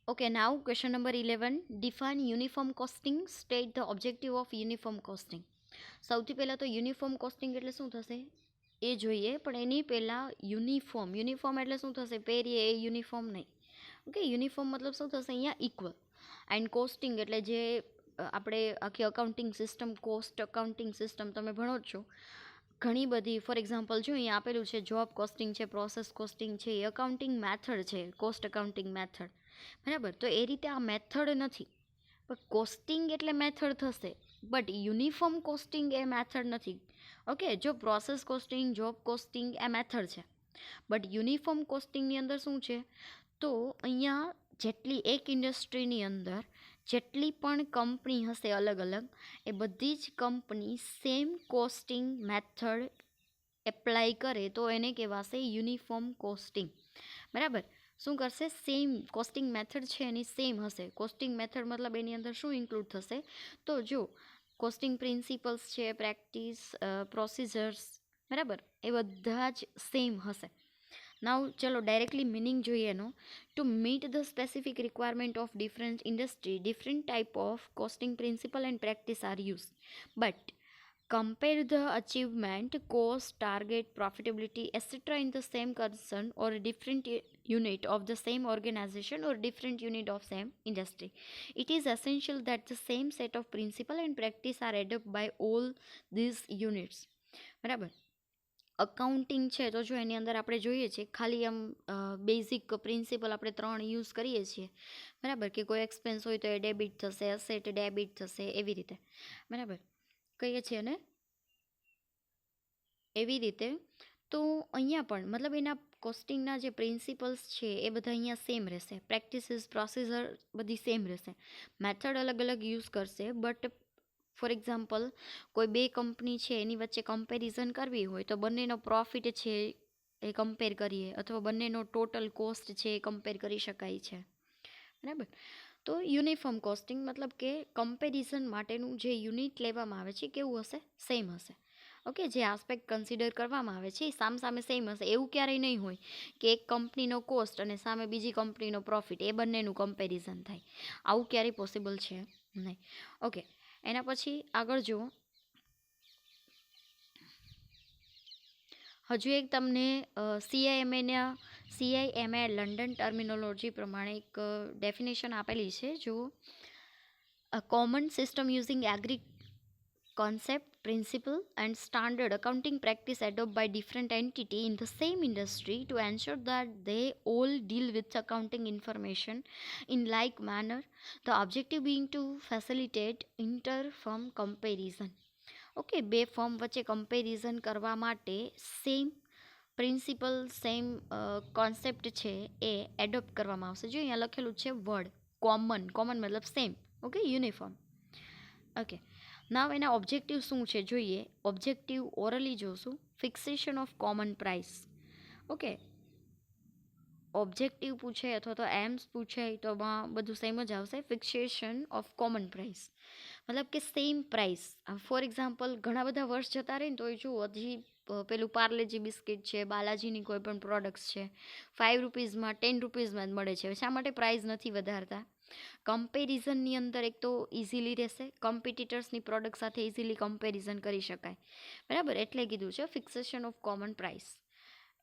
Okay, now question number 11. Define uniform costing. State the objective of uniform costing. સૌથી પહેલાં તો uniform costing એટલે શું થશે એ જોઈએ, પણ એની પહેલાં યુનિફોર્મ એટલે શું થશે, પહેરીએ એ યુનિફોર્મ નહીં. ઓકે, યુનિફોર્મ મતલબ શું થશે અહીંયા ઇક્વલ. એન્ડ કોસ્ટિંગ એટલે જે આપણે આખી accounting system, cost accounting system તમે ભણો જ છો ઘણી બધી. ફોર એક્ઝામ્પલ જો અહીંયા આપેલું છે જોબ કોસ્ટિંગ છે, પ્રોસેસ કોસ્ટિંગ છે, એ અકાઉન્ટિંગ મેથડ છે, કોસ્ટ અકાઉન્ટિંગ મેથડ. બરાબર, તો એ રીતે આ મેથડ નથી, પણ કોસ્ટિંગ એટલે મેથડ થશે, but uniform costing A method નથી. ઓકે, જો પ્રોસેસ કોસ્ટિંગ, જોબ કોસ્ટિંગ એ મેથડ છે, બટ યુનિફોર્મ કોસ્ટિંગની અંદર શું છે, તો અહીંયા જેટલી એક ઇન્ડસ્ટ્રીની અંદર જેટલી પણ કંપની હશે અલગ અલગ, એ બધી જ company same costing method apply કરે તો એને કહેવાશે યુનિફોર્મ કોસ્ટિંગ. બરાબર, શું કરશે, સેમ કોસ્ટિંગ મેથડ છે એની સેમ હશે. કોસ્ટિંગ મેથડ મતલબ એની અંદર શું ઇન્ક્લુડ થશે, તો જો કોસ્ટિંગ પ્રિન્સિપલ્સ છે, પ્રેક્ટિસ, પ્રોસિજર્સ, બરાબર, એ બધા જ સેમ હશે. નાવ ચલો ડાયરેક્ટલી મિનિંગ જોઈએ એનો. To meet the specific requirement of different industry, different type of costing principal and practice are use, but compare the achievement, cost, target, profitability, etc. in the same concern or different unit of the same organization or different unit of same industry. It is essential that the same set of principle and practice are adopted by all these units. બરાબર, accounting છે તો જો એની અંદર આપણે જોઈએ છીએ ખાલી આમ બેઝિક પ્રિન્સિપલ આપણે 3 યુઝ કરીએ છીએ. બરાબર, કે કોઈ એક્સપેન્સ હોય તો એ ડેબિટ થશે, એસેટ ડેબિટ થશે, એવી રીતે. બરાબર, કહીએ છીએ ને એવી રીતે. તો અહીંયા પણ મતલબ એના કોસ્ટિંગના જે પ્રિન્સિપલ્સ છે એ બધા અહીંયા સેમ રહેશે, પ્રેક્ટિસીસ, પ્રોસિજર બધી સેમ રહેશે, મેથડ અલગ અલગ યુઝ કરશે. બટ ફોર એક્ઝામ્પલ કોઈ બે કંપની છે એની વચ્ચે કમ્પેરિઝન કરવી હોય તો બંનેનો પ્રોફિટ છે એ કમ્પેર કરીએ, અથવા બંનેનો ટોટલ કોસ્ટ છે એ કમ્પેર કરી શકાય છે. બરાબર, તો યુનિફોર્મ કોસ્ટિંગ મતલબ કે કમ્પેરિઝન માટેનું જે યુનિટ લેવામાં આવે છે કેવું હશે, સેમ હશે. ઓકે, જે આસ્પેક્ટ કન્સિડર કરવામાં આવે છે એ સામે સેમ હશે. એવું ક્યારેય નહીં હોય કે એક કંપનીનો કોસ્ટ અને સામે બીજી કંપનીનો પ્રોફિટ, એ બંનેનું કમ્પેરિઝન થાય. આવું ક્યારેય પોસિબલ છે નહીં. ઓકે, એના પછી આગળ જુઓ. હજુ એક તમને સીઆઈએમએ લંડન ટર્મિનોલોજી પ્રમાણે એક ડેફિનેશન આપેલી છે. જુઓ, a common system using agree concept, principle and standard accounting practice adopted by different entity in the same industry to ensure that they all deal with accounting information in like manner, the objective being to facilitate inter-firm comparison. Okay, બે firm વચ્ચે comparison કરવા માટે same principal, same concept છે એ adopt કરવામાં આવશે. જો અહીંયા લખેલું છે વર્ડ કોમન, કોમન મતલબ સેમ. Okay, uniform. ઓકે, નાવ એના ઓબ્જેક્ટિવ શું છે જોઈએ. ઓબ્જેક્ટિવ ઓરલી જોશું. Fixation of common price. Okay, objective પૂછે અથવા તો એમ્સ પૂછે તો બધું સેમ જ આવશે. ફિક્સેશન ઓફ કોમન પ્રાઇસ મતલબ કે સેમ પ્રાઇસ. ફોર એક્ઝામ્પલ ઘણા બધા વર્ષ જતા રહે ને તો એ જો હજી પેલું પાર્લેજી બિસ્કિટ છે, બાલાજીની કોઈ પણ પ્રોડક્ટ્સ છે, 5 રૂપીઝમાં 10 રૂપીઝમાં જ મળે છે. શા માટે પ્રાઇસ નથી વધારતા? કમ્પેરિઝનની અંદર એક તો ઇઝીલી રહેશે, કોમ્પિટિટર્સની પ્રોડક્ટ સાથે ઇઝીલી કમ્પેરિઝન કરી શકાય. બરાબર, એટલે કીધું છે ફિક્સેશન ઓફ કોમન પ્રાઇસ.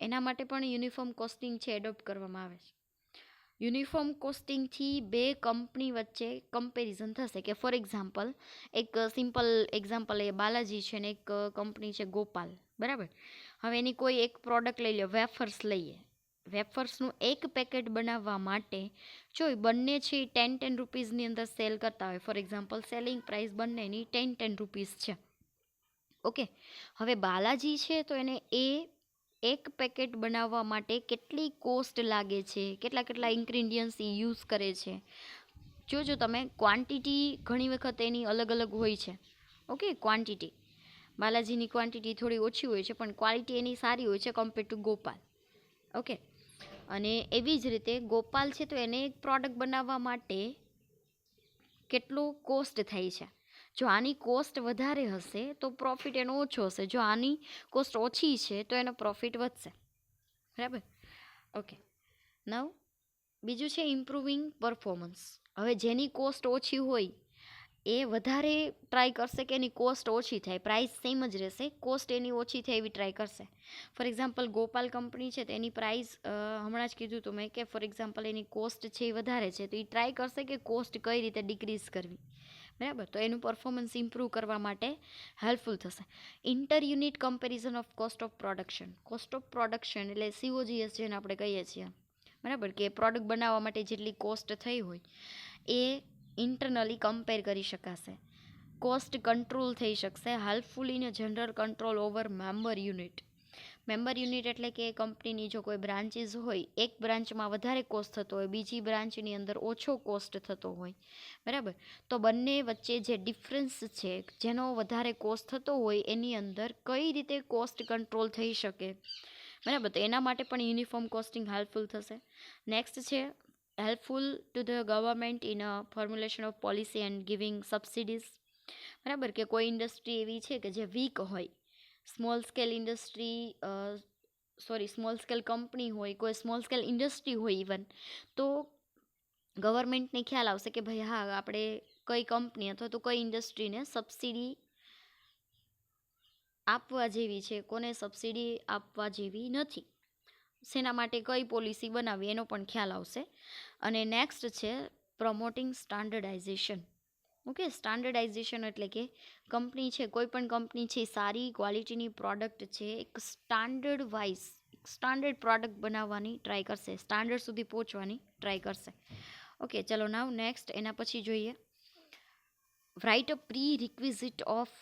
એના માટે પણ યુનિફોર્મ કોસ્ટિંગ છે એડોપ્ટ કરવામાં આવે છે. યુનિફોર્મ કોસ્ટિંગથી બે કંપની વચ્ચે કમ્પેરિઝન થશે. કે ફોર એક્ઝામ્પલ એક સિમ્પલ એક્ઝામ્પલ એ બાલાજી છે ને એક કંપની છે ગોપાલ. બરાબર, હવે એની કોઈ એક પ્રોડક્ટ લઈ લો, વેફર્સ લઈએ. વેફર્સનું એક પેકેટ બનાવવા માટે જો બંને છે 10 રૂપીઝની અંદર સેલ કરતા હોય, ફોર એક્ઝામ્પલ સેલિંગ પ્રાઇસ બંનેની 10 રૂપીઝ છે. ઓકે, હવે બાલાજી છે તો એને એક પેકેટ બનાવવા માટે કેટલી કોસ્ટ લાગે છે, કેટલા ઇન્ગ્રીડિયન્ટ્સ એ યુઝ કરે છે. જોજો તમે, ક્વોન્ટિટી ઘણી વખત એની અલગ અલગ હોય છે. ઓકે, ક્વોન્ટિટી બાલાજીની ક્વોન્ટિટી થોડી ઓછી હોય છે પણ ક્વોલિટી એની સારી હોય છે કમ્પેર ટુ ગોપાલ. ઓકે, અને એવી જ રીતે ગોપાલ છે તો એને એક પ્રોડક્ટ બનાવવા માટે કેટલો કોસ્ટ થાય છે. જો આની કોસ્ટ વધારે હશે તો પ્રોફિટ એનો ઓછો હશે, જો આની કોસ્ટ ઓછી છે તો એનો પ્રોફિટ વધશે. બરાબર, ઓકે. નવ બીજું છે ઇમ્પ્રુવિંગ પરફોર્મન્સ. હવે જેની કોસ્ટ ઓછી હોય એ વધારે ટ્રાય કરશે કે એની કોસ્ટ ઓછી થાય, પ્રાઇસ સેમ જ રહેશે, કોસ્ટ એની ઓછી થાય એવી ટ્રાય કરશે. ફોર એક્ઝામ્પલ ગોપાલ કંપની છે તો એની પ્રાઇસ હમણાં જ કીધું હતું મેં કે ફોર એક્ઝામ્પલ એની કોસ્ટ છે એ વધારે છે, તો એ ટ્રાય કરશે કે કોસ્ટ કઈ રીતે ડિક્રીઝ કરવી, બરાબર. તો એનું પરફોર્મન્સ ઇમ્પ્રૂવ કરવા માટે હેલ્પફુલ થશે. Inter unit comparison of cost of production. Cost of production એટલે COGS જેને આપણે કહીએ છીએ, બરાબર, કે પ્રોડક્ટ બનાવવા માટે જેટલી કોસ્ટ થઈ હોય એ ઇન્ટરનલી કમ્પેર કરી શકાશે. કોસ્ટ કંટ્રોલ થઈ શકશે. Helpful in general control over member unit. Member unit એટલે કે કંપનીની જો કોઈ બ્રાન્ચીસ હોય, એક બ્રાન્ચમાં વધારે કોસ્ટ થતો હોય, બીજી બ્રાન્ચની અંદર ઓછો કોસ્ટ થતો હોય, બરાબર, તો બંને વચ્ચે જે ડિફરન્સ છે, જેનો વધારે કોસ્ટ થતો હોય એની અંદર કઈ રીતે કોસ્ટ કંટ્રોલ થઈ શકે, બરાબર, તો એના માટે પણ યુનિફોર્મ કોસ્ટિંગ હેલ્પફુલ થશે. નેક્સ્ટ છે helpful to the government in formulation of policy and giving subsidies. બરાબર, કે કોઈ ઇન્ડસ્ટ્રી એવી છે કે જે વીક હોય, small scale industry small scale company હોય, કોઈ સ્મોલ સ્કેલ ઇન્ડસ્ટ્રી હોય ઇવન, તો ગવર્મેન્ટને ખ્યાલ આવશે કે ભાઈ હા આપણે કઈ કંપની અથવા તો કઈ ઇન્ડસ્ટ્રીને સબસિડી આપવા જેવી છે, કોને સબસિડી આપવા જેવી નથી, શેના માટે કઈ પોલિસી બનાવવી એનો પણ ખ્યાલ આવશે. અને નેક્સ્ટ છે પ્રમોટિંગ સ્ટાન્ડર્ડાઇઝેશન. ઓકે, સ્ટાન્ડર્ડાઇઝેશન એટલે કે કંપની છે, કોઈ પણ કંપની છે સારી ક્વોલિટીની પ્રોડક્ટ છે, એક સ્ટાન્ડર્ડ વાઇઝ સ્ટાન્ડર્ડ પ્રોડક્ટ બનાવવાની ટ્રાય કરશે, સ્ટાન્ડર્ડ સુધી પહોંચવાની ટ્રાય કરશે. ઓકે, ચલો નાવ નેક્સ્ટ એના પછી જોઈએ write a prerequisite of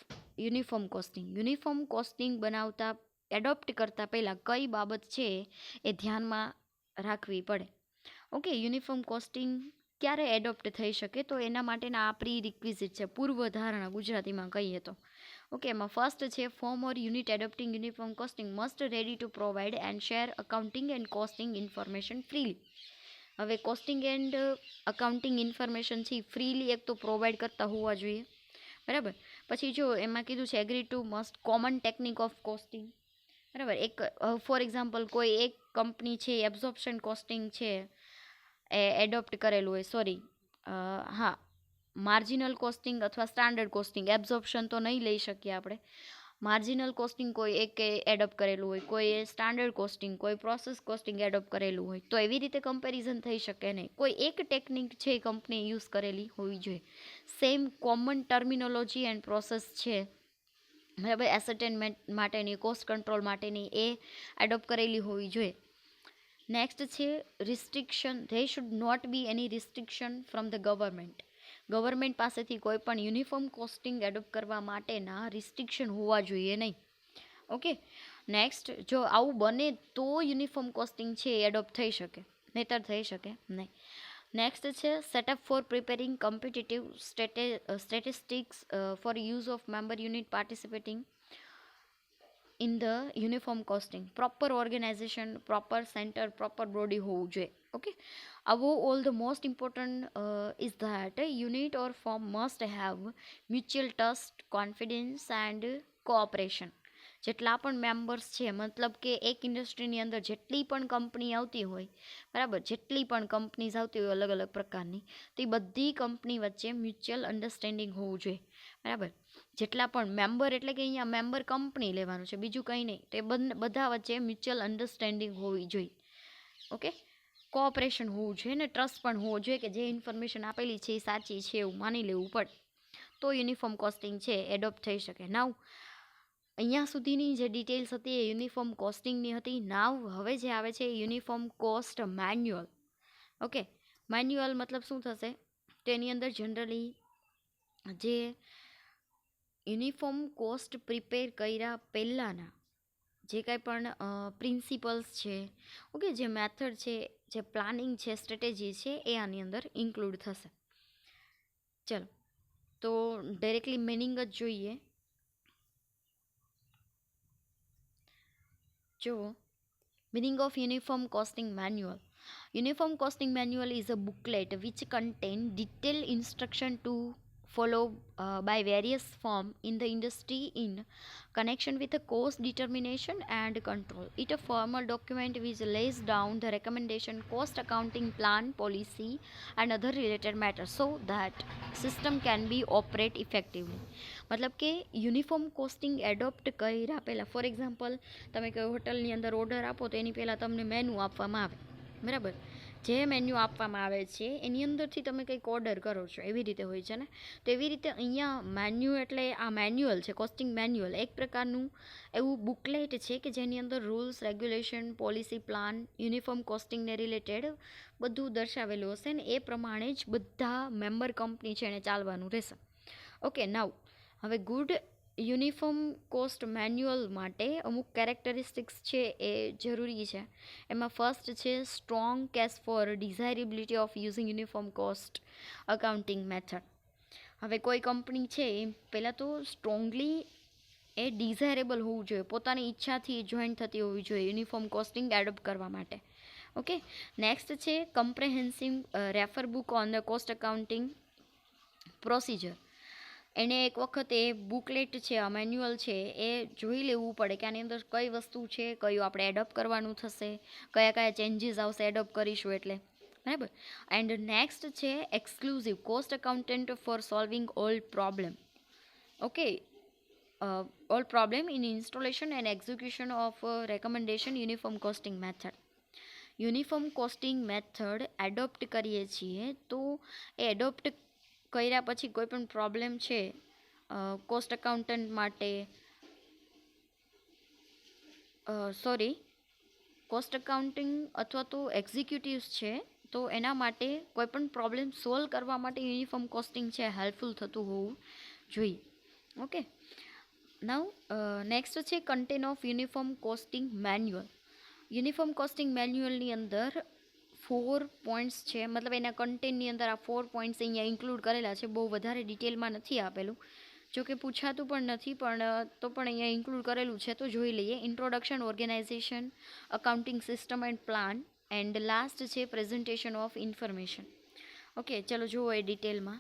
uniform costing. Uniform costing બનાવતા એડોપ્ટ કરતાં પહેલાં કઈ બાબત છે એ ધ્યાનમાં રાખવી પડે. ઓકે, યુનિફોર્મ કોસ્ટિંગ ક્યારે એડોપ્ટ થઈ શકે, તો એના માટેના આ પ્રી રિક્વિઝિટ છે, પૂર્વધારણા ગુજરાતીમાં કહીએ તો. ઓકે, એમાં ફર્સ્ટ છે form or unit એડોપ્ટિંગ uniform costing must ready to provide and share accounting and costing information freely. હવે કોસ્ટિંગ એન્ડ અકાઉન્ટિંગ ઇન્ફોર્મેશન છે ફ્રીલી એક તો પ્રોવાઈડ કરતા હોવા જોઈએ, બરાબર. પછી જો એમાં કીધું છે agri two must common technique of costing, બરાબર. એક ફોર એક્ઝામ્પલ કોઈ એક કંપની છે એબ્ઝોર્પ્શન કોસ્ટિંગ છે એ એડોપ્ટ કરેલું હોય, હા, માર્જિનલ કોસ્ટિંગ અથવા સ્ટાન્ડર્ડ કોસ્ટિંગ, એબ્ઝોર્પ્શન તો નહીં લઈ શકીએ આપણે, માર્જિનલ કોસ્ટિંગ કોઈ એક એડોપ્ટ કરેલું હોય, કોઈ સ્ટાન્ડર્ડ કોસ્ટિંગ, કોઈ પ્રોસેસ કોસ્ટિંગ એડોપ્ટ કરેલું હોય, તો એવી રીતે કમ્પેરિઝન થઈ શકે નહીં. કોઈ એક ટેકનિક છે એ કંપનીએ યુઝ કરેલી હોવી જોઈએ, same common terminology and process છે, બરાબર, એસેટેનમેન્ટ માટેની, કોસ્ટ કંટ્રોલ માટેની એ એડોપ્ટ કરેલી હોવી જોઈએ. નેક્સ્ટ છે restriction. They should not be any restriction from the government. Government પાસેથી કોઈ પણ યુનિફોર્મ કોસ્ટિંગ એડોપ્ટ કરવા માટેના રિસ્ટ્રિક્શન હોવા જોઈએ નહીં. ઓકે, નેક્સ્ટ જો આવું બને તો યુનિફોર્મ કોસ્ટિંગ છે એ એડોપ્ટ થઈ શકે, નહીતર થઈ શકે નહીં. નેક્સ્ટ છે setup for preparing competitive statistics for use of member unit participating in the uniform costing. Proper organization, proper centre, proper body હોવું જોઈએ. Okay, above all the most important is that unit or firm must have mutual trust, confidence and cooperation. જેટલા પણ members છે, મતલબ કે એક ઇન્ડસ્ટ્રીની અંદર જેટલી પણ કંપની આવતી હોય, બરાબર, જેટલી પણ કંપનીઝ આવતી હોય અલગ અલગ પ્રકારની, તો એ બધી કંપની વચ્ચે મ્યુચ્યુઅલ અન્ડરસ્ટેન્ડિંગ હોવું જોઈએ, બરાબર. જેટલા પણ મેમ્બર એટલે કે અહીંયા મેમ્બર કંપની લેવાનું છે, બીજું કંઈ નહીં, તો એ બધા વચ્ચે મ્યુચ્યુઅલ અન્ડરસ્ટેન્ડિંગ હોવી જોઈએ. ઓકે, કોઓપરેશન હોવું જોઈએ ને ટ્રસ્ટ પણ હોવો જોઈએ કે જે ઇન્ફોર્મેશન આપેલી છે એ સાચી છે એવું માની લેવું પડે, તો યુનિફોર્મ કોસ્ટિંગ છે એડોપ્ટ થઈ શકે. નાવ અહીંયા સુધીની જે ડિટેલ્સ હતી એ યુનિફોર્મ કોસ્ટિંગની હતી. નાવ હવે જે આવે છે uniform cost manual. Okay, manual મતલબ શું થશે, તેની અંદર જનરલી જે યુનિફોર્મ કોસ્ટ પ્રિપેર કર્યા પહેલાંના જે કાંઈ પણ પ્રિન્સિપલ્સ છે, ઓકે, જે મેથડ છે, જે પ્લાનિંગ છે, સ્ટ્રેટેજી છે, એ આની અંદર ઇન્ક્લુડ થશે. ચલો તો ડાયરેક્ટલી મિનિંગ જ જોઈએ. જો meaning of uniform costing manual. Uniform costing manual is a booklet which contain detailed instruction to followed by various firm in the industry in connection with the cost determination and control. It a formal document which lays down the recommendation, cost accounting plan, policy and other related matters so that system can be operate effectively. મતલબ કે uniform costing adopt કર્યા પહેલાં, for example તમે કોઈ હોટલની અંદર order આપો તો એની પહેલાં તમને મેનુ આપવામાં આવે, બરાબર. જે મેન્યુ આપવામાં આવે છે એની અંદરથી તમે કંઈક ઓર્ડર કરો છો, એવી રીતે હોય છે ને. તો એવી રીતે અહીંયા મેન્યુ એટલે આ મેન્યુઅલ છે, કોસ્ટિંગ મેન્યુઅલ એક પ્રકારનું એવું બુકલેટ છે કે જેની અંદર rules, regulation, policy, plan, uniform કોસ્ટિંગને રિલેટેડ બધું દર્શાવેલું હશે ને એ પ્રમાણે જ બધા મેમ્બર કંપની છે એને ચાલવાનું રહેશે. ઓકે, નાવ હવે ગુડ યુનિફોર્મ કોસ્ટ મેન્યુઅલ માટે અમુક કેરેક્ટરિસ્ટિક્સ છે એ જરૂરી છે. એમાં ફર્સ્ટ છે strong case for desirability of using uniform cost accounting method. હવે કોઈ કંપની છે એ પહેલાં તો સ્ટ્રોંગલી એ ડિઝાયરેબલ હોવું જોઈએ, પોતાની ઈચ્છાથી જોઈન થતી હોવી જોઈએ યુનિફોર્મ કોસ્ટિંગ એડોપ્ટ કરવા માટે. ઓકે, નેક્સ્ટ છે comprehensive refer book on the cost accounting procedure. એને એક વખત એ બુકલેટ છે, આ મેન્યુઅલ છે એ જોઈ લેવું પડે કે આની અંદર કઈ વસ્તુ છે, કયું આપણે એડોપ્ટ કરવાનું થશે, કયા કયા ચેન્જીસ આવશે એડોપ્ટ કરીશું એટલે, બરાબર. એન્ડ નેક્સ્ટ છે exclusive cost accountant for solving all problem. Okay, all problem in installation and execution of recommendation uniform costing method. Uniform costing method adopt કરીએ છીએ તો એ એડોપ્ટ કર્યા પછી કોઈ પણ પ્રોબ્લેમ છે કોસ્ટ અકાઉન્ટન્ટ માટે, કોસ્ટ અકાઉન્ટિંગ અથવા તો એક્ઝિક્યુટિવ્સ છે તો એના માટે કોઈ પણ પ્રોબ્લેમ સોલ્વ કરવા માટે યુનિફોર્મ કોસ્ટિંગ છે હેલ્પફુલ થતું હોવું જોઈએ. ઓકે, નાવ નેક્સ્ટ છે content of uniform costing manual. Uniform costing મેન્યુઅલની અંદર 4 પોઈન્ટ્સ છે, મતલબ એના કન્ટેન્ટની અંદર આ 4 પોઈન્ટ્સ અહીંયા ઇન્ક્લુડ કરેલા છે. બહુ વધારે ડિટેલમાં નથી આપેલું, જો કે પૂછાતું પણ નથી, પણ તો પણ અહીંયા ઇન્ક્લુડ કરેલું છે તો જોઈ લઈએ. Introduction, organization, accounting system and plan, and last છે પ્રેઝન્ટેશન ઓફ ઇન્ફોર્મેશન. ઓકે, ચલો જુઓ એ ડિટેલમાં.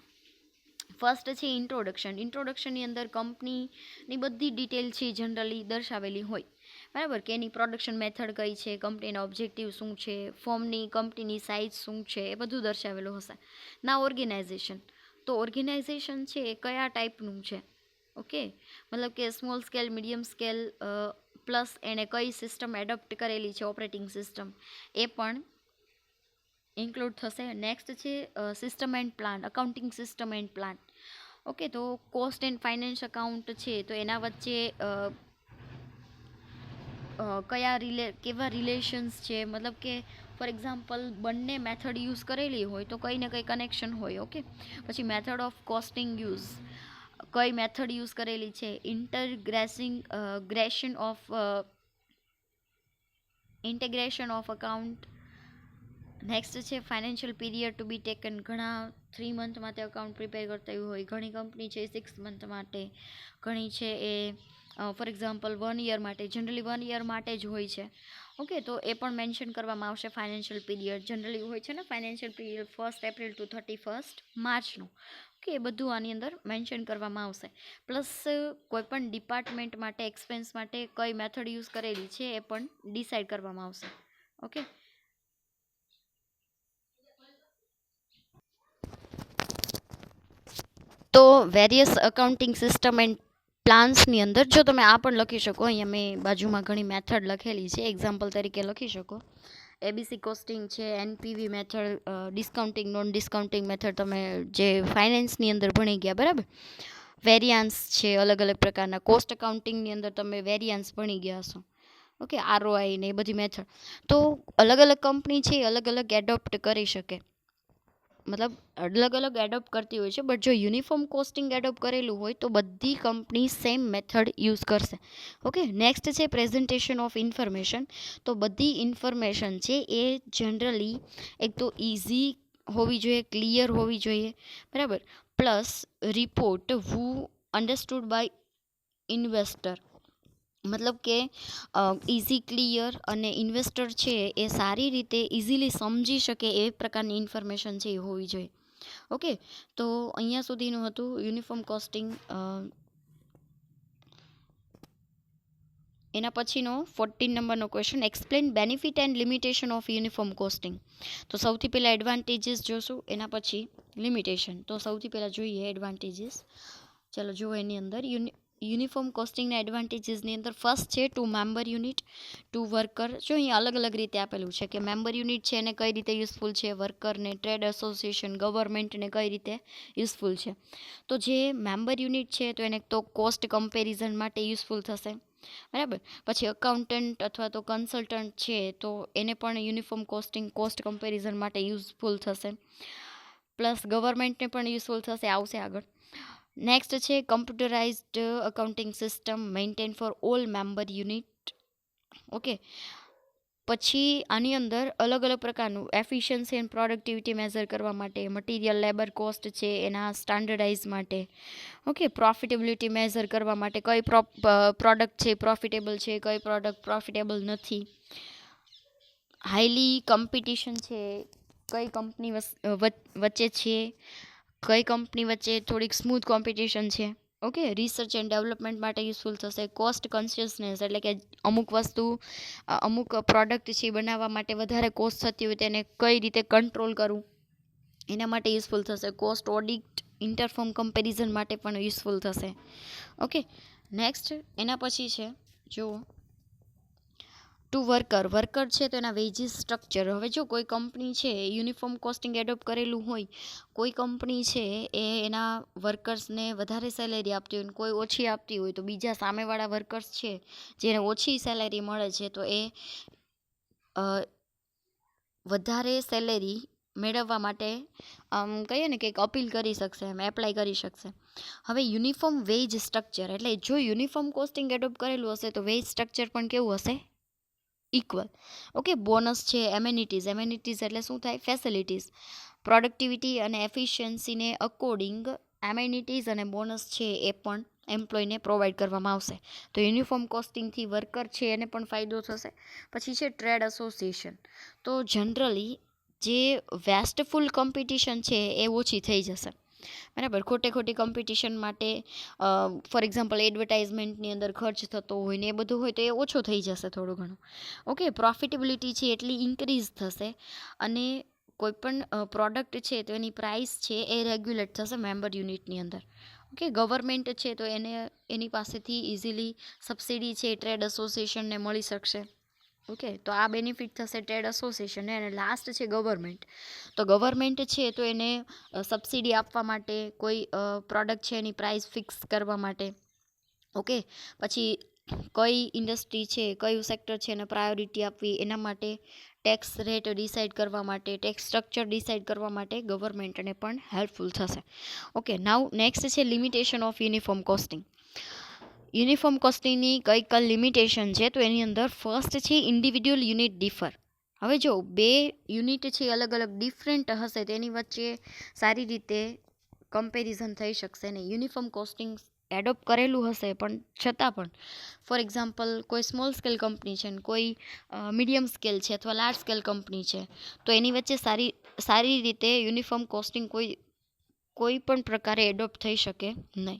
ફર્સ્ટ છે ઇન્ટ્રોડક્શન. ઇન્ટ્રોડક્શનની અંદર કંપનીની બધી ડિટેલ છે જનરલી દર્શાવેલી હોય, બરાબર, કે એની પ્રોડક્શન મેથડ કઈ છે, કંપનીના ઓબ્જેક્ટિવ શું છે, ફોર્મની કંપનીની સાઇઝ શું છે, એ બધું દર્શાવેલું હશે. ના ઓર્ગેનાઇઝેશન, તો ઓર્ગેનાઇઝેશન છે એ કયા ટાઈપનું છે, ઓકે, મતલબ કે small scale, medium scale, plus એણે કઈ સિસ્ટમ એડોપ્ટ કરેલી છે ઓપરેટિંગ સિસ્ટમ, એ પણ ઇન્ક્લુડ થશે. નેક્સ્ટ છે system and plan, accounting system and plan. Okay, તો કોસ્ટ એન્ડ ફાઇનાન્સ અકાઉન્ટ છે તો એના વચ્ચે કેવા રિલેશન્સ છે, મતલબ કે ફોર એક્ઝામ્પલ બંને મેથડ યુઝ કરેલી હોય તો કંઈ ને કંઈ કનેક્શન હોય. ઓકે, પછી મેથડ ઓફ કોસ્ટિંગ યુઝ, કઈ મેથડ યુઝ કરેલી છે, ઇન્ટેગ્રેશન ઓફ અકાઉન્ટ. નેક્સ્ટ છે financial period to be taken. ઘણા 3 મંથ માટે અકાઉન્ટ પ્રિપેર કરતા હોય, ઘણી કંપની છે 6 મંથ માટે, ઘણી છે એ ફોર એક્ઝામ્પલ 1 યર માટે, જનરલી 1 યર માટે જ હોય છે. ઓકે, તો એ પણ મેન્શન કરવામાં આવશે. ફાઇનાન્શિયલ પીરિયડ જનરલી હોય છે ને, ફાઇનાન્શિયલ પીરિયડ 1 એપ્રિલ ટુ 31 માર્ચનું. ઓકે, એ બધું આની અંદર મેન્શન કરવામાં આવશે. પ્લસ કોઈપણ ડિપાર્ટમેન્ટ માટે એક્સપેન્સ માટે કઈ મેથડ યુઝ કરેલી છે એ પણ ડિસાઇડ કરવામાં આવશે. ઓકે, તો વેરિયસ અકાઉન્ટિંગ સિસ્ટમ એન્ડ પ્લાન્સની અંદર જો તમે આ પણ લખી શકો, અહીંયા મેં બાજુમાં ઘણી મેથડ લખેલી છે, એક્ઝામ્પલ તરીકે લખી શકો. એબીસી કોસ્ટિંગ છે, એનપીવી મેથડ, ડિસ્કાઉન્ટિંગ, નોન ડિસ્કાઉન્ટિંગ મેથડ તમે જે ફાઇનાન્સની અંદર ભણી ગયા, બરાબર. વેરિયાન્સ છે, અલગ અલગ પ્રકારના કોસ્ટ અકાઉન્ટિંગની અંદર તમે વેરિયાન્સ ભણી ગયા હશો. ઓકે, આરઓઆઈ ને એ બધી મેથડ. તો અલગ અલગ કંપની છે અલગ અલગ એડોપ્ટ કરી શકે, મતલબ અલગ અલગ એડોપ્ટ કરતી હોય છે. બટ જો યુનિફોર્મ કોસ્ટિંગ એડોપ્ટ કરેલું હોય તો બધી કંપની સેમ મેથડ યુઝ કરશે. ઓકે, નેક્સ્ટ છે પ્રેઝન્ટેશન ઓફ ઇન્ફોર્મેશન. તો બધી ઇન્ફોર્મેશન છે એ જનરલી એક તો ઇઝી હોવી જોઈએ, ક્લિયર હોવી જોઈએ, બરાબર. Plus report who understood by investor, મતલબ કે ઇઝી, ક્લિયર અને ઇન્વેસ્ટર છે એ સારી રીતે ઇઝીલી સમજી શકે એ પ્રકારની ઇન્ફોર્મેશન છે એ હોવી જોઈએ. ઓકે, તો અહીંયા સુધીનું હતું યુનિફોર્મ કોસ્ટિંગ. એના પછીનો 14 નંબરનો question, explain benefit and limitation of uniform costing. તો સૌથી પહેલાં એડવાન્ટેજીસ જોશું, એના પછી લિમિટેશન. તો સૌથી પહેલાં જોઈએ એડવાન્ટેજીસ. ચાલો જુઓ એની અંદર યુનિફોર્મ કોસ્ટિંગના એડવાન્ટેજીસની અંદર ફર્સ્ટ છે to member unit, to worker. જો અહીંયા અલગ અલગ રીતે આપેલું છે કે મેમ્બર યુનિટ છે એને કઈ રીતે યુઝફુલ છે, વર્કરને, ટ્રેડ એસોસિએશન, ગવર્મેન્ટને કઈ રીતે યુઝફુલ છે. તો જે મેમ્બર યુનિટ છે તો એને તો કોસ્ટ કમ્પેરિઝન માટે યુઝફુલ થશે, બરાબર. પછી અકાઉન્ટન્ટ અથવા તો કન્સલ્ટન્ટ છે તો એને પણ યુનિફોર્મ કોસ્ટિંગ કોસ્ટ કમ્પેરિઝન માટે યુઝફુલ થશે. પ્લસ ગવર્મેન્ટને પણ યુઝફુલ થશે, આવશે આગળ. નેક્સ્ટ છે computerised accounting system maintain for all member unit. Okay, પછી આની અંદર અલગ અલગ પ્રકારનું એફિશિયન્સી એન્ડ પ્રોડક્ટિવિટી મેઝર કરવા માટે, મટીરિયલ લેબર કોસ્ટ છે એના સ્ટાન્ડર્ડાઇઝ માટે, ઓકે, પ્રોફિટેબિલિટી મેઝર કરવા માટે કઈ પ્રોડક્ટ છે પ્રોફિટેબલ છે, કઈ પ્રોડક્ટ પ્રોફિટેબલ નથી. હાઈલી કોમ્પિટિશન છે, કઈ કંપની વચ્ચે છે, કઈ કંપની વચ્ચે થોડીક સ્મૂથ કોમ્પિટિશન છે. ઓકે, રિસર્ચ એન્ડ ડેવલપમેન્ટ માટે યુઝફુલ થશે. કોસ્ટ કોન્શિયસનેસ એટલે કે અમુક વસ્તુ અમુક પ્રોડક્ટ છે બનાવવા માટે વધારે કોસ્ટ થતી હોય તેને કઈ રીતે કંટ્રોલ કરવું એના માટે યુઝફુલ થશે. કોસ્ટ ઓડિટ ઇન્ટરફોર્મ કમ્પેરિઝન માટે પણ યુઝફુલ થશે. ઓકે, નેક્સ્ટ એના પછી છે જો ટુ વર્કર છે તો એના વેજીસ સ્ટ્રક્ચર. હવે જો કોઈ કંપની છે યુનિફોર્મ કોસ્ટિંગ એડોપ્ટ કરેલું હોય, કોઈ કંપની છે એ એના વર્કર્સને વધારે સેલેરી આપતી હોય, કોઈ ઓછી આપતી હોય, તો બીજા સામેવાળા વર્કર્સ છે જેને ઓછી સેલેરી મળે છે તો એ વધારે સેલેરી મેળવવા માટે કહીએ ને કે અપીલ કરી શકશે, એમ એપ્લાય કરી શકશે. હવે યુનિફોર્મ વેજ સ્ટ્રક્ચર એટલે જો યુનિફોર્મ કોસ્ટિંગ એડોપ્ટ કરેલું હશે તો વેજ સ્ટ્રક્ચર પણ કેવું હશે, ઇક્વલ. ઓકે, બોનસ છે, એમેનિટીઝ એટલે શું થાય, ફેસિલિટીઝ. પ્રોડક્ટિવિટી અને એફિશિયન્સીને અકોર્ડિંગ એમેનિટીઝ અને બોનસ છે એ પણ એમ્પ્લોયને પ્રોવાઈડ કરવામાં આવશે. તો યુનિફોર્મ કોસ્ટિંગથી વર્કર છે એને પણ ફાયદો થશે. પછી છે ટ્રેડ એસોસિએશન. તો જનરલી જે વેસ્ટફુલ કોમ્પિટિશન છે એ ઓછી થઈ જશે, બરાબર. ખોટી કોમ્પિટિશન માટે ફોર એક્ઝામ્પલ એડવર્ટાઇઝમેન્ટની અંદર ખર્ચ થતો હોય ને એ બધું હોય તો એ ઓછો થઈ જશે થોડું ઘણું. ઓકે, પ્રોફિટેબિલિટી છે એટલી ઇન્ક્રીઝ થશે અને કોઈપણ પ્રોડક્ટ છે તો એની પ્રાઇસ છે એ રેગ્યુલેટ થશે મેમ્બર યુનિટની અંદર. ઓકે, ગવર્મેન્ટ છે તો એની પાસેથી ઇઝીલી સબસિડી છે ટ્રેડ એસોસિએશનને મળી શકશે. ઓકે, તો આ બેનિફિટ થશે ટ્રેડ એસોસિએશનને. અને લાસ્ટ છે ગવર્મેન્ટ. તો ગવર્મેન્ટ છે તો એને સબસિડી આપવા માટે, કોઈ પ્રોડક્ટ છે એની પ્રાઇસ ફિક્સ કરવા માટે, ઓકે, પછી કઈ ઇન્ડસ્ટ્રી છે કયું સેક્ટર છે એને પ્રાયોરિટી આપવી એના માટે, ટેક્સ રેટ ડિસાઇડ કરવા માટે, ટેક્સ સ્ટ્રક્ચર ડિસાઇડ કરવા માટે ગવર્મેન્ટને પણ હેલ્પફુલ થશે. ઓકે, નાઉ નેક્સ્ટ છે limitation of uniform costing. Uniform કોસ્ટિંગની કઈ લિમિટેશન છે તો એની અંદર ફર્સ્ટ છે ઇન્ડિવિડ્યુઅલ યુનિટ ડિફર. હવે જો બે યુનિટ છે અલગ અલગ ડિફરન્ટ હશે તેની વચ્ચે સારી રીતે કમ્પેરિઝન થઈ શકશે નહીં. યુનિફોર્મ કોસ્ટિંગ એડોપ્ટ કરેલું હશે પણ છતાં પણ ફોર એક્ઝામ્પલ કોઈ સ્મોલ સ્કેલ કંપની છે ને કોઈ મીડિયમ સ્કેલ છે અથવા લાર્જ સ્કેલ કંપની છે તો એની વચ્ચે સારી રીતે યુનિફોર્મ કોસ્ટિંગ કોઈ પણ પ્રકારે એડોપ્ટ થઈ શકે નહીં.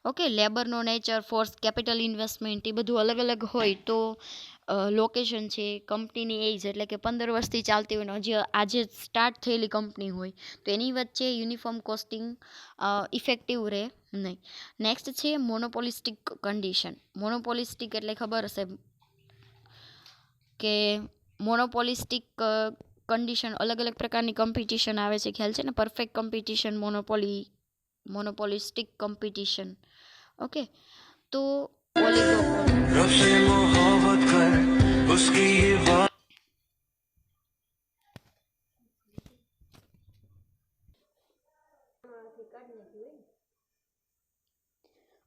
ઓકે, લેબરનો નેચર, ફોર્સ, કેપિટલ ઇન્વેસ્ટમેન્ટ એ બધું અલગ અલગ હોય તો લોકેશન છે, કંપનીની એજ એટલે કે 15 વર્ષથી ચાલતી હોય ને હજી આજે સ્ટાર્ટ થયેલી કંપની હોય તો એની વચ્ચે યુનિફોર્મ કોસ્ટિંગ ઇફેક્ટિવ રહે નહીં. નેક્સ્ટ છે મોનોપોલિસ્ટિક કન્ડિશન. મોનોપોલિસ્ટિક એટલે ખબર હશે કે મોનોપોલિસ્ટિક કન્ડિશન અલગ અલગ પ્રકારની કોમ્પિટિશન આવે છે, ખ્યાલ છે ને, પરફેક્ટ કોમ્પિટિશન, મોનોપોલિસ્ટિક કોમ્પિટિશન. ઓકે, તો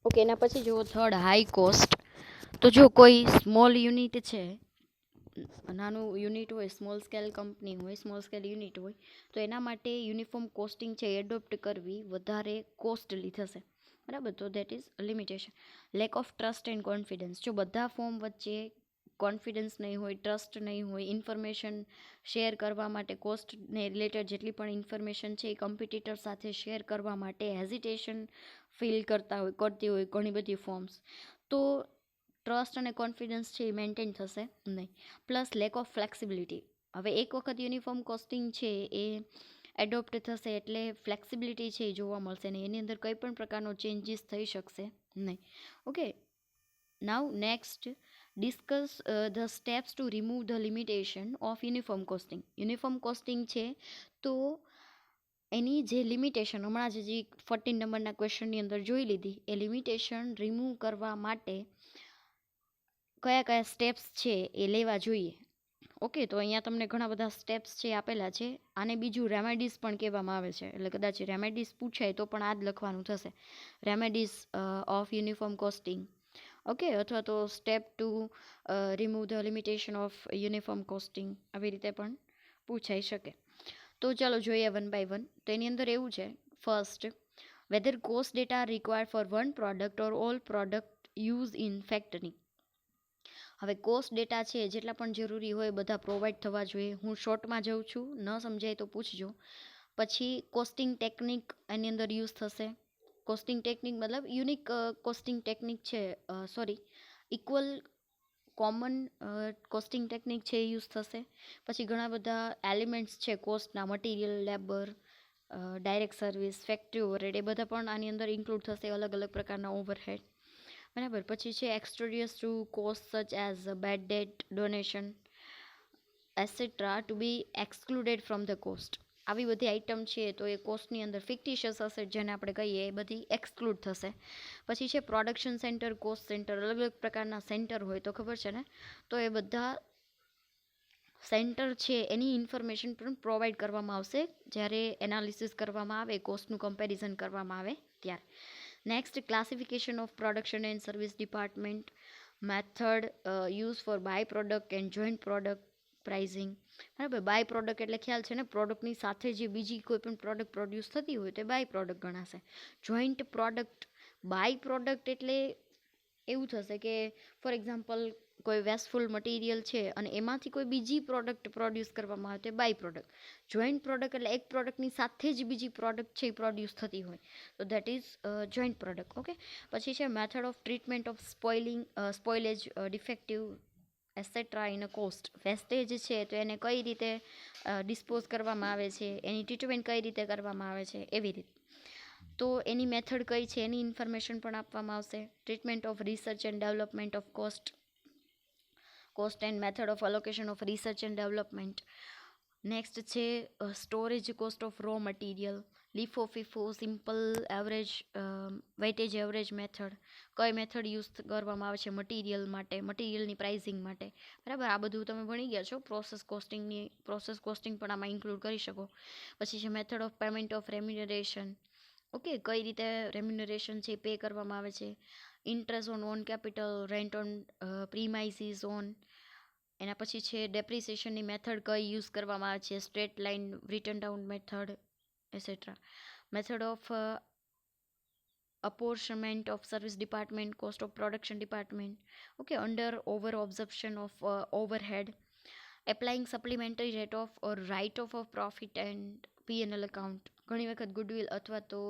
ઓકે, એના પછી જુઓ થર્ડ હાઈ કોસ્ટ. તો જો કોઈ સ્મોલ યુનિટ છે, નાનું યુનિટ હોય, સ્મોલ સ્કેલ કંપની હોય, સ્મોલ સ્કેલ યુનિટ હોય તો એના માટે યુનિફોર્મ કોસ્ટિંગ છે એડોપ્ટ કરવી વધારે કોસ્ટલી થશે, બરાબર. તો that is limitation. Lack of trust and confidence. જો બધા ફોર્મ વચ્ચે કોન્ફિડન્સ નહીં હોય, ટ્રસ્ટ નહીં હોય, ઇન્ફોર્મેશન શેર કરવા માટે કોસ્ટને રિલેટેડ જેટલી પણ ઇન્ફોર્મેશન છે એ કમ્પિટિટર સાથે શેર કરવા માટે હેઝિટેશન ફીલ કરતી હોય ઘણી બધી ફોર્મ્સ, તો ટ્રસ્ટ અને કોન્ફિડન્સ છે એ મેન્ટેન થશે નહીં. Plus lack of flexibility. હવે એક વખત યુનિફોર્મ કોસ્ટિંગ છે એ એડોપ્ટ થશે એટલે ફ્લેક્સિબિલિટી છે એ જોવા મળશે નહીં, એની અંદર કંઈ પણ પ્રકારનો ચેન્જીસ થઈ શકશે નહીં. Okay, now next discuss the steps two remove the limitation of uniform costing. Uniform costing છે તો એની જે લિમિટેશન હમણાં જે 14 નંબરના ક્વેશ્ચનની અંદર જોઈ લીધી, એ લિમિટેશન રિમૂવ કરવા માટે કયા કયા સ્ટેપ્સ છે એ લેવા જોઈએ. ઓકે, તો અહીંયા તમને ઘણા બધા સ્ટેપ્સ છે આપેલા છે. આને બીજું રેમેડીઝ પણ કહેવામાં આવે છે, એટલે કદાચ રેમેડીઝ પૂછાય તો પણ આ જ લખવાનું થશે, remedies of uniform costing. Okay, અથવા તો step two remove the limitation of uniform costing, આવી રીતે પણ પૂછાઈ શકે. તો ચાલો જોઈએ વન બાય વન. તો એની અંદર એવું છે, first, whether cost data required for one product or all product use in factory. હવે કોસ્ટ ડેટા છે જેટલા પણ જરૂરી હોય બધા પ્રોવાઈડ થવા જોઈએ. હું શોર્ટમાં જાઉં છું, ન સમજાય તો પૂછજો. પછી કોસ્ટિંગ ટેકનિક એની અંદર યુઝ થશે. કોસ્ટિંગ ટેકનિક મતલબ યુનિક કોસ્ટિંગ ટેકનિક છે, sorry equal common costing technique છે એ યુઝ થશે. પછી ઘણા બધા એલિમેન્ટ્સ છે કોસ્ટના, material, labour, direct service, factory overhead, એ બધા પણ આની અંદર ઇન્ક્લુડ થશે, અલગ અલગ પ્રકારના ઓવરહેડ. બરાબર. પછી છે extraneous to cost such as bad debt, donation etcetera to be excluded from the cost. આવી બધી આઇટમ છે તો એ કોસ્ટની અંદર ફિક્ટિશિયસ અસેટ જેને આપણે કહીએ એ બધી એક્સક્લુડ થશે. પછી છે પ્રોડક્શન સેન્ટર, કોસ્ટ સેન્ટર, અલગ અલગ પ્રકારના સેન્ટર હોય તો ખબર છે ને, તો એ બધા સેન્ટર છે એની ઇન્ફોર્મેશન પણ પ્રોવાઈડ કરવામાં આવશે જ્યારે એનાલિસિસ કરવામાં આવે, કોસ્ટનું કમ્પેરિઝન કરવામાં આવે ત્યારે. Next, classification of production and service department, method use for by product and joint product pricing. બરાબર. બાય પ્રોડક્ટ એટલે ખ્યાલ છે ને, પ્રોડક્ટની સાથે જે બીજી કોઈ પણ પ્રોડક્ટ પ્રોડ્યુસ થતી હોય તો બાય પ્રોડક્ટ ગણાશે. જોઈન્ટ પ્રોડક્ટ, બાય પ્રોડક્ટ એટલે એવું થશે કે ફોર એક્ઝામ્પલ કોઈ વેસ્ટફુલ મટીરિયલ છે અને એમાંથી કોઈ બીજી પ્રોડક્ટ પ્રોડ્યુસ કરવામાં આવે તો બાય પ્રોડક્ટ. જોઈન્ટ પ્રોડક્ટ એટલે એક પ્રોડક્ટની સાથે જ બીજી પ્રોડક્ટ છે એ પ્રોડ્યુસ થતી હોય તો that is joint product. Okay. પછી છે method of treatment of spoilage, defective etcetera in a cost. Wastage છે તો એને કઈ રીતે ડિસ્પોઝ કરવામાં આવે છે, એની ટ્રીટમેન્ટ કઈ રીતે કરવામાં આવે છે, એવી રીતે. તો એની મેથડ કઈ છે એની ઇન્ફોર્મેશન પણ આપવામાં આવશે. Treatment of research and development of cost and method of allocation of research and development. Next છે storage cost of raw material, LIFO FIFO, simple average, weightage average method, કઈ મેથડ યુઝ કરવામાં આવે છે material માટે, મટીરિયલની pricing માટે. બરાબર. આ બધું તમે ભણી ગયા છો. પ્રોસેસ કોસ્ટિંગ પણ આમાં ઇન્ક્લુડ કરી શકો. પછી છે method of payment of remuneration. Okay, કઈ રીતે રેમ્યુનરેશન છે પે કરવામાં આવે છે. Interest on capital, rent on premises on. એના પછી છે ડેપ્રિસિએશનની મેથડ કઈ યુઝ કરવામાં આવે છે, straight line, return down method, એસેટ્રા. Method of apportionment of service department, cost of production department. Okay, under over absorption of overhead, applying supplementary rate of or write off of profit and P&L account. ઘણી વખત goodwill અથવા તો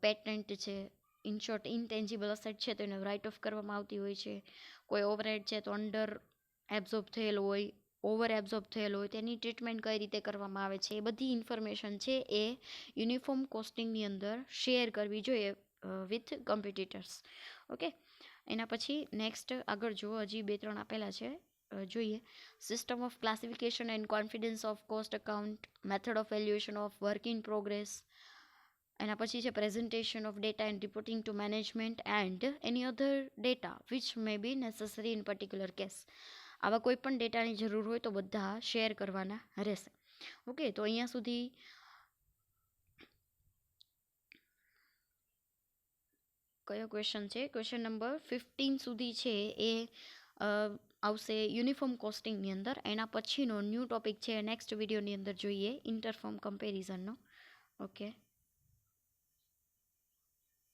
patent છે, in short ઇનટેન્જિબલ asset છે તો એને right of કરવામાં આવતી હોય છે. કોઈ ઓવરહેડ છે તો અંડર એબ્ઝોર્બ થયેલો હોય, ઓવર એબ્ઝોર્બ થયેલો હોય તેની ટ્રીટમેન્ટ કઈ રીતે કરવામાં આવે છે, એ બધી ઇન્ફોર્મેશન છે એ યુનિફોર્મ કોસ્ટિંગની અંદર શેર કરવી જોઈએ વિથ કોમ્પિટિટર્સ. ઓકે. એના પછી નેક્સ્ટ આગળ જો હજી 2-3 આપેલા છે, જોઈએ. System of classification and confidence of cost account, method of valuation of work in progress. એના પછી છે presentation of data and reporting to management and any other data which may be necessary in particular case. આવા કોઈ પણ ડેટાની જરૂર હોય તો બધા શેર કરવાના રહેશે. ઓકે, તો અહીંયા સુધી કયો ક્વેશ્ચન છે, ક્વેશ્ચન નંબર 15 સુધી છે એ આવશે યુનિફોર્મ કોસ્ટિંગની અંદર. એના પછીનો ન્યૂ ટોપિક છે નેક્સ્ટ વિડીયોની અંદર જોઈએ, ઇન્ટરફોર્મ કમ્પેરિઝનનો. ઓકે.